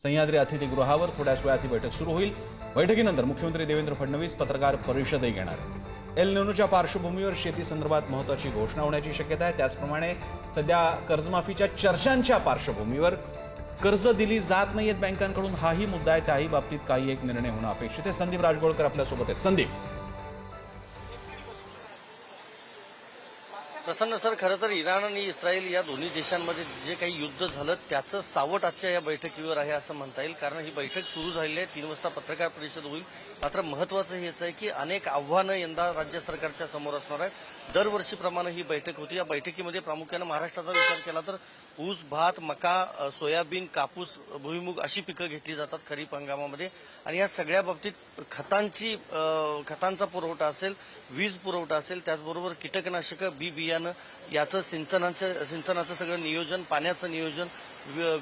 सह्याद्री अतिथीगृहावर थोड्याच वेळात ही बैठक सुरू होईल। बैठकीनंतर मुख्यमंत्री देवेंद्र फडणवीस पत्रकार परिषदही घेणार आहेत। एल निनोच्या पार्श्वभूमीवर शेती संदर्भात महत्त्वाची घोषणा होण्याची शक्यता आहे। त्याचप्रमाणे सध्या कर्जमाफीच्या चर्चांच्या पार्श्वभूमीवर कर्ज दिली जात नाहीत बँकांकडून, हाही मुद्दा आहे। त्याही बाबतीत काही एक निर्णय होणं अपेक्षित आहे। संदीप राजगोळकर आपल्यासोबत आहेत। संदीप, प्रसन्न सर, खरं तर इराण आणि इस्रायल या दोन्ही देशांमध्ये जे काही युद्ध झालं त्याचं सावट आजच्या या बैठकीवर आहे असं म्हणता येईल। कारण ही बैठक सुरू झालेली आहे, 3 वाजता पत्रकार परिषद होईल। मात्र महत्त्वाचं हेच आहे की अनेक आव्हानं यंदा राज्य सरकारच्या समोर असणार आहेत। दरवर्षीप्रमाणे ही बैठक होती। या बैठकीमध्ये प्रामुख्यानं महाराष्ट्राचा विचार केला तर ऊस, भात, मका, सोयाबीन, कापूस, भुईमुग अशी पिकं घेतली जातात खरीप हंगामामध्ये। आणि या सगळ्या बाबतीत खतांचा पुरवठा असेल, वीज पुरवठा असेल, त्याचबरोबर कीटकनाशकं, बी बियाणं याचं सिंचनाचं सगळं नियोजन, पाण्याचं नियोजन,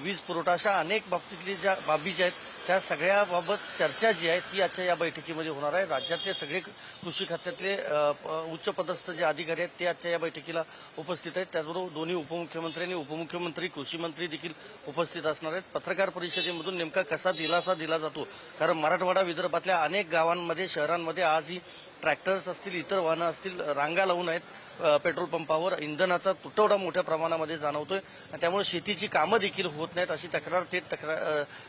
वीज पुरवठा अशा अनेक बाबतीतली ज्या बाबी ज्या आहेत त्या सगळ्याबाबत चर्चा जी आहे ती आजच्या या बैठकीमध्ये होणार आहे। राज्यातले सगळे कृषी खात्यातले उच्च पदस्थ जे अधिकारी आहेत ते आजच्या या बैठकीला उपस्थित आहेत। त्याचबरोबर दोन्ही उपमुख्यमंत्री आणि उपमुख्यमंत्री, कृषी मंत्री देखील उपस्थित असणार आहेत। पत्रकार परिषदेमधून नेमका कसा दिलासा दिला जातो, कारण मराठवाडा विदर्भातल्या अनेक गावांमध्ये, शहरांमध्ये आजही ट्रॅक्टर्स असतील, इतर वाहनं असतील, रांगा लावून आहेत पेट्रोल पंपावर। इंधनाचा तुटवडा मोठ्या प्रमाणामध्ये जाणवतोय, त्यामुळे शेतीची कामं देखील होत नाहीत अशी तक्रार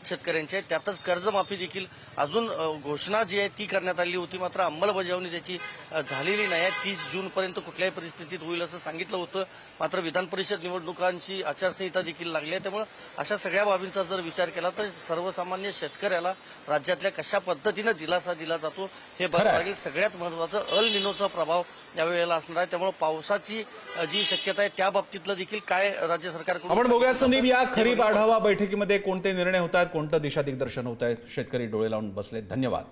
शेतकऱ्यांची आहे। त्यातच कर्जमाफी देखील अजून घोषणा जी आहे ती करण्यात आली होती, मात्र अंमलबजावणी त्याची झालेली नाही आहे। 30 जूनपर्यंत कुठल्याही परिस्थितीत होईल असं सांगितलं होतं, मात्र विधान परिषद निवडणुकांची आचारसंहिता देखील लागली आहे। त्यामुळे अशा सगळ्या बाबींचा जर विचार केला तर सर्वसामान्य शेतकऱ्याला राज्यातल्या कशा पद्धतीनं दिलासा दिला जातो हे बघावं लागेल। सगळ्यात महत्त्वाचं अल निनोचा प्रभाव यावेळेला असणार आहे, त्यामुळे पावसाची जी शक्यता आहे त्या बाबतीतलं देखील काय राज्य सरकारकडून आपण बघूया संदीप, या खरीप आढावा बैठकीमध्ये कोणते निर्णय होत आहेत, कोणतं दिशादिग्दर्शन होत आहे, शेतकरी डोळे लावून बसले। धन्यवाद।